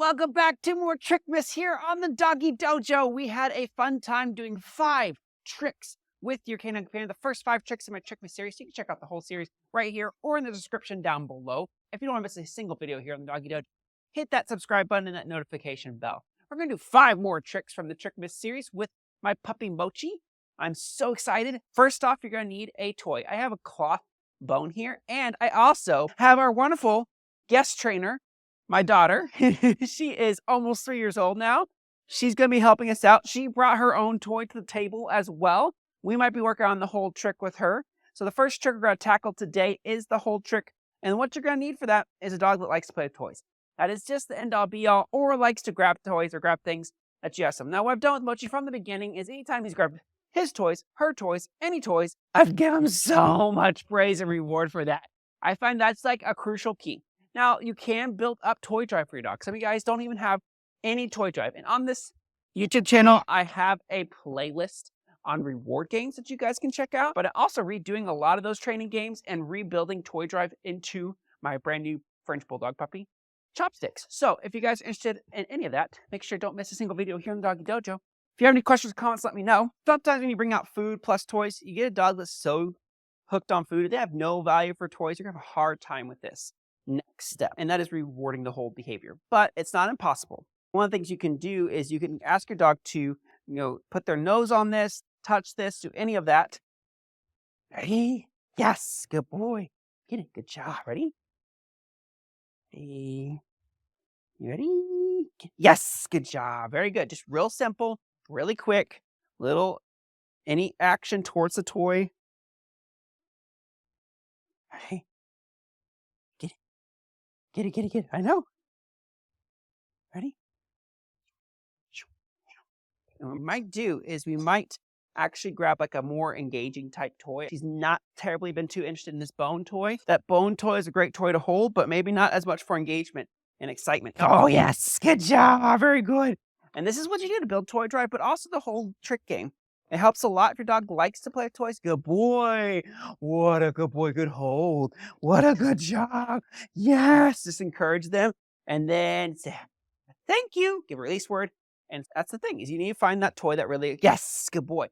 Welcome back to more Trickmas here on the Doggie Dojo. We had a fun time doing 5 tricks with your canine companion. The first 5 tricks in my Trickmas series. You can check out the whole series right here or in the description down below. If you don't want to miss a single video here on the Doggie Dojo, hit that subscribe button and that notification bell. We're going to do 5 more tricks from the Trickmas series with my puppy Mochi. I'm so excited. First off, you're going to need a toy. I have a cloth bone here, and I also have our wonderful guest trainer, my daughter. She is almost 3 years old now. She's going to be helping us out. She brought her own toy to the table as well. We might be working on the whole trick with her. So the first trick we're going to tackle today is the whole trick. And what you're going to need for that is a dog that likes to play with toys. That is just the end-all be-all, or likes to grab toys or grab things that you ask him. Now, what I've done with Mochi from the beginning is anytime he's grabbed his toys, her toys, any toys, I've given him so much praise and reward for that. I find that's like a crucial key. Now, you can build up toy drive for your dog. Some of you guys don't even have any toy drive. And on this YouTube channel, I have a playlist on reward games that you guys can check out. But I'm also redoing a lot of those training games and rebuilding toy drive into my brand new French Bulldog puppy, Chopsticks. So if you guys are interested in any of that, make sure you don't miss a single video here in the Doggie Dojo. If you have any questions or comments, let me know. Sometimes when you bring out food plus toys, you get a dog that's so hooked on food, they have no value for toys. You're going to have a hard time with this next step, and that is rewarding the whole behavior. But it's not impossible. One of the things you can do is you can ask your dog to, put their nose on this, touch this, do any of that. Ready? Yes, good boy. Get it, good job. Ready? Ready? You ready? Yes, good job. Very good. Just real simple, really quick, any action towards the toy. Ready? Get it. I know. Ready? And what we might do is we might actually grab like a more engaging type toy. She's not terribly been too interested in this bone toy. That bone toy is a great toy to hold, but maybe not as much for engagement and excitement. Oh, yes. Good job. Very good. And this is what you do to build toy drive, but also the whole trick game. It helps a lot if your dog likes to play with toys. Good boy. What a good boy. Good hold. What a good job. Yes. Just encourage them. And then say, thank you. Give a release word. And that's the thing, is you need to find that toy that really, yes, good boy.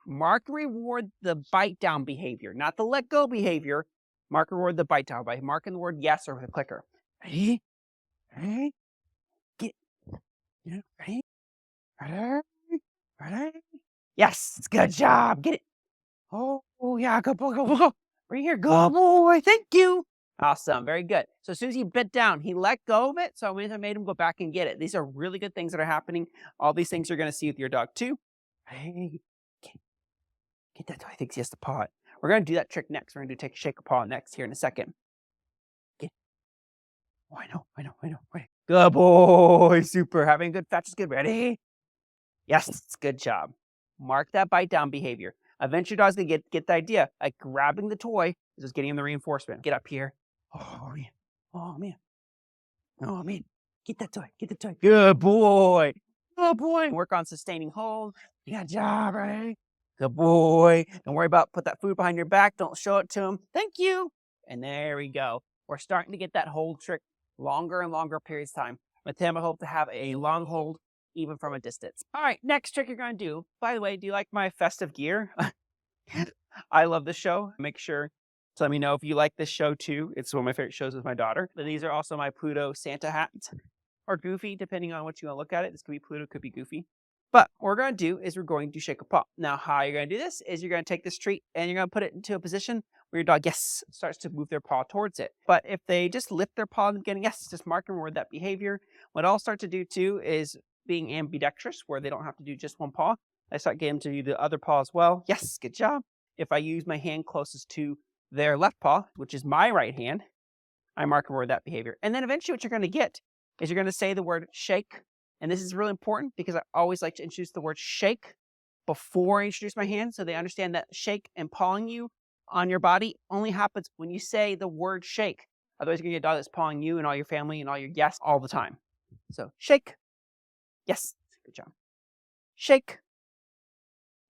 Mark and reward the bite down behavior, not the let go behavior. Mark and reward the bite down by marking the word yes or with a clicker. Ready? Ready? Get it. Ready? Ready? Yes, good job. Get it. Oh yeah, good boy, good boy. Right here, good boy. Thank you. Awesome, very good. So as soon as he bit down, he let go of it. So I made him go back and get it. These are really good things that are happening. All these things you're going to see with your dog too. Hey, get that toy. I think he has to paw it. We're going to do that trick next. We're going to do shake a paw next here in a second. Get. Oh, I know. Ready. Good boy. Super. Having good fetch is good. Ready? Yes, good job. Mark that bite down behavior. Eventually, your dog's going to get the idea. Like grabbing the toy is just getting him the reinforcement. Get up here. Oh, man. Get that toy. Good boy. Work on sustaining hold. Good job, right? Good boy. Don't worry about put that food behind your back. Don't show it to him. Thank you. And there we go. We're starting to get that hold trick longer and longer periods of time. With him, I hope to have a long hold even from a distance. All right, next trick you're going to do. By the way, do you like my festive gear? I love this show. Make sure to let me know if you like this show too. It's one of my favorite shows with my daughter. But these are also my Pluto Santa hats, or Goofy, depending on what you want to look at it. This could be Pluto, could be Goofy. But what we're going to do is we're going to shake a paw. Now, how you're going to do this is you're going to take this treat and you're going to put it into a position where your dog, yes, starts to move their paw towards it. But if they just lift their paw in the beginning, yes, just mark and reward that behavior. What I'll start to do too is being ambidextrous, where they don't have to do just one paw. I start getting them to do the other paw as well. Yes, good job. If I use my hand closest to their left paw, which is my right hand, I mark and reward that behavior. And then eventually what you're going to get is you're going to say the word shake. And this is really important because I always like to introduce the word shake before I introduce my hand, so they understand that shake and pawing you on your body only happens when you say the word shake. Otherwise, you're going to get a dog that's pawing you and all your family and all your guests all the time. So shake. Yes, good job. Shake.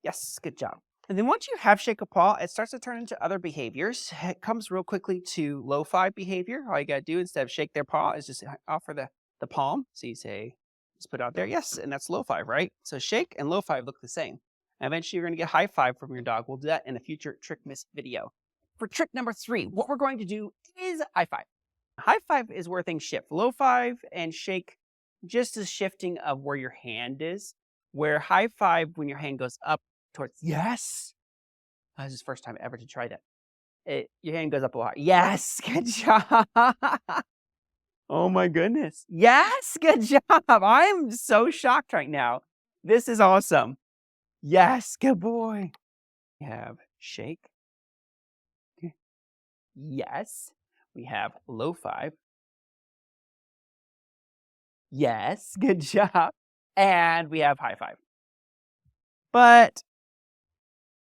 Yes, good job. And then once you have shake a paw, it starts to turn into other behaviors. It comes real quickly to lo-fi behavior. All you got to do instead of shake their paw is just offer the the palm. So you say, just put it out there. Yes, and that's low five, right? So shake and low five look the same. And eventually you're going to get high five from your dog. We'll do that in a future Trickmas video. For trick number 3, what we're going to do is high five. High five is where things shift. Low five and shake just as shifting of where your hand is. Where high five, when your hand goes up towards, yes. This is the first time ever to try that. Your hand goes up a lot. Yes, good job. Oh my goodness. Yes, good job. I'm so shocked right now. This is awesome. Yes, good boy. We have shake. Yes. We have low five. Yes, good job. And we have high five. But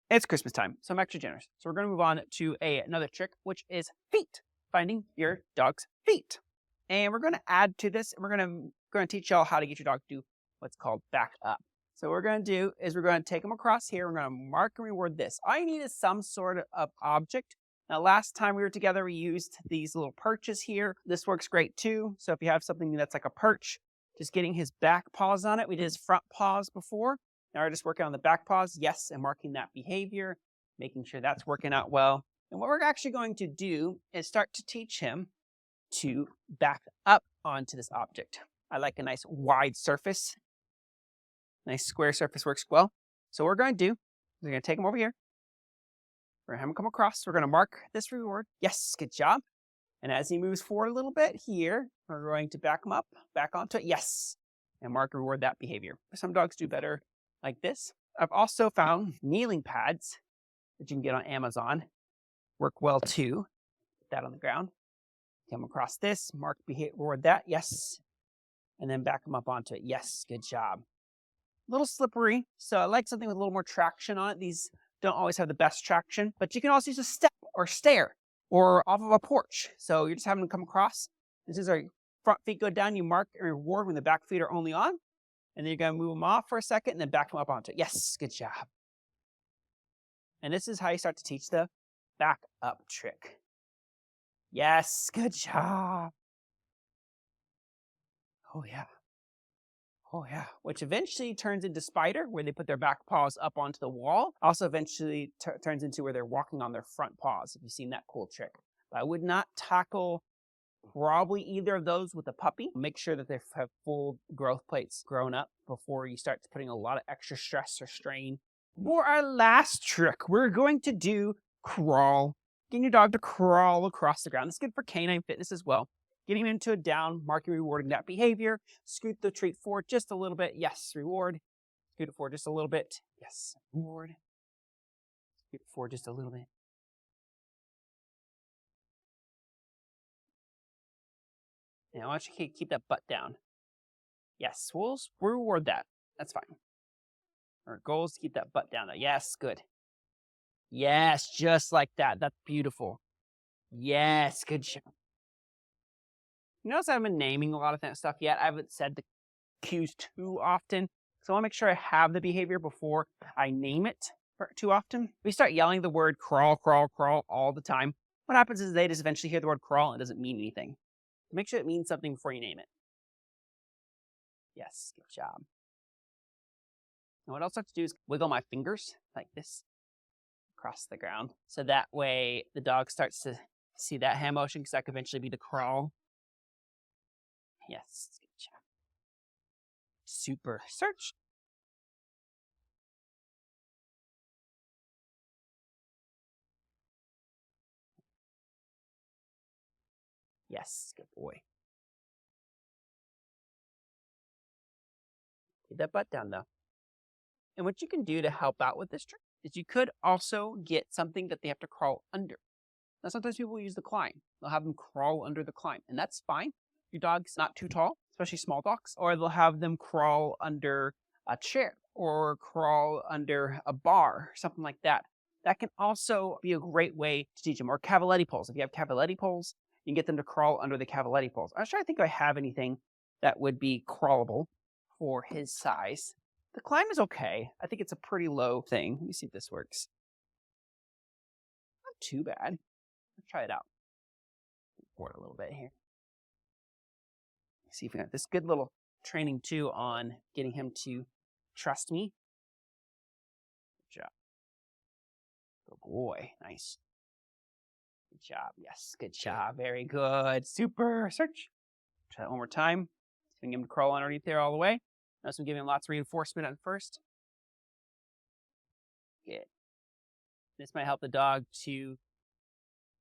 it's Christmas time, so I'm extra generous. So we're going to move on to another trick, which is feet. Finding your dog's feet. And we're going to add to this, and we're going to teach y'all how to get your dog to do what's called back up. So what we're going to do is we're going to take them across here. We're going to mark and reward this. All you need is some sort of object. Now, last time we were together, we used these little perches here. This works great too. So if you have something that's like a perch, just getting his back paws on it. We did his front paws before. Now we're just working on the back paws. Yes, and marking that behavior, making sure that's working out well. And what we're actually going to do is start to teach him to back up onto this object. I like a nice wide surface. Nice square surface works well. So what we're going to do, we're going to take him over here. We're going to have him come across. We're going to mark this reward. Yes, good job. And as he moves forward a little bit here, we're going to back him up, back onto it. Yes. And mark and reward that behavior. Some dogs do better like this. I've also found kneeling pads that you can get on Amazon work well too. Put that on the ground. Come across this, mark, reward that. Yes. And then back them up onto it. Yes, good job. A little slippery, so I like something with a little more traction on it. These don't always have the best traction, but you can also use a step or stair or off of a porch. So you're just having them come across. This is our front feet go down. You mark and reward when the back feet are only on. And then you're going to move them off for a second and then back them up onto it. Yes, good job. And this is how you start to teach the back up trick. Yes, good job. Oh, yeah. Oh, yeah. Which eventually turns into spider, where they put their back paws up onto the wall. Also eventually turns into where they're walking on their front paws, if you've seen that cool trick. But I would not tackle probably either of those with a puppy. Make sure that they have full growth plates grown up before you start putting a lot of extra stress or strain. For our last trick, we're going to do crawl. Getting your dog to crawl across the ground. It's good for canine fitness as well. Getting him into a down, marking, rewarding that behavior. Scoot the treat forward just a little bit. Yes, reward. Scoot it forward just a little bit. Yes, reward. Scoot it forward just a little bit. Now I want you to keep that butt down. Yes, we'll reward that. That's fine. Our goal is to keep that butt down though. Yes, good. Yes, just like that. That's beautiful. Yes, good job. You notice I haven't been naming a lot of that stuff yet. I haven't said the cues too often. So I want to make sure I have the behavior before I name it too often. We start yelling the word crawl, crawl, crawl all the time. What happens is they just eventually hear the word crawl and it doesn't mean anything. Make sure it means something before you name it. Yes, good job. And what else I have to do is wiggle my fingers like this across the ground. So that way the dog starts to see that hand motion because that could eventually be the crawl. Yes, good job. Super. Search. Yes, good boy. Get that butt down though. And what you can do to help out with this trick is you could also get something that they have to crawl under. Now, sometimes people use the climb. They'll have them crawl under the climb, and that's fine. Your dog's not too tall, especially small dogs, or they'll have them crawl under a chair or crawl under a bar, something like that. That can also be a great way to teach them. Or cavaletti poles. If you have cavaletti poles, you can get them to crawl under the cavaletti poles. I was trying to think if I have anything that would be crawlable for his size. The climb is okay. I think it's a pretty low thing. Let me see if this works. Not too bad. Let's try it out. Forward a little bit here. See if we have this good little training too on getting him to trust me. Good job. Good boy. Nice. Good job. Yes, good job. Very good. Super. Search. Try that one more time. So we can get him to crawl underneath there all the way. Notice I'm giving him lots of reinforcement at first. Good. This might help the dog to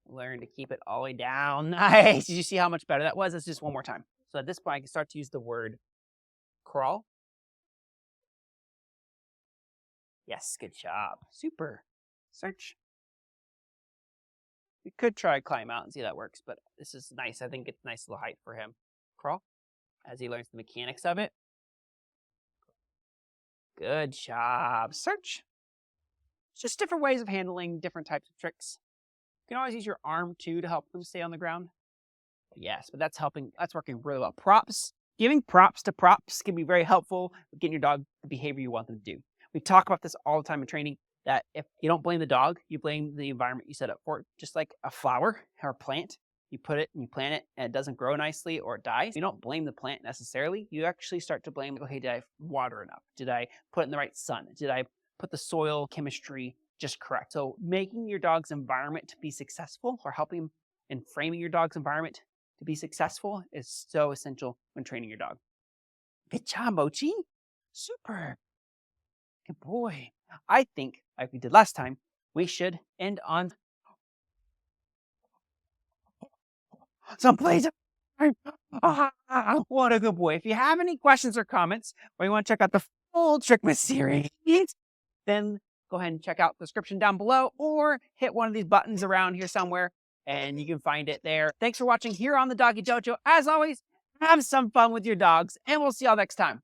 learn to keep it all the way down. Nice. Did you see how much better that was? Let's just one more time. So at this point, I can start to use the word crawl. Yes, good job. Super. Search. We could try climb out and see if that works, but this is nice. I think it's a nice little height for him. Crawl as he learns the mechanics of it. Good job. Search. It's just different ways of handling different types of tricks. You can always use your arm too to help them stay on the ground. Yes, but that's working really well. Props. Giving props to props can be very helpful with getting your dog the behavior you want them to do. We talk about this all the time in training, that if you don't blame the dog, you blame the environment you set up for it. Just like a flower or a plant, you put it and you plant it and it doesn't grow nicely or it dies. You don't blame the plant necessarily. You actually start to blame, okay, did I water enough? Did I put it in the right sun? Did I put the soil chemistry just correct? So making your dog's environment to be successful, or helping and framing your dog's environment to be successful, is so essential when training your dog. Good job, Mochi. Super. Good boy. I think, like we did last time, we should end on some Playtime. What a good boy. If you have any questions or comments, or you want to check out the full Trickmas series, then go ahead and check out the description down below, or hit one of these buttons around here somewhere, and you can find it there. Thanks for watching here on the Doggie Dojo. As always, have some fun with your dogs, and we'll see y'all next time.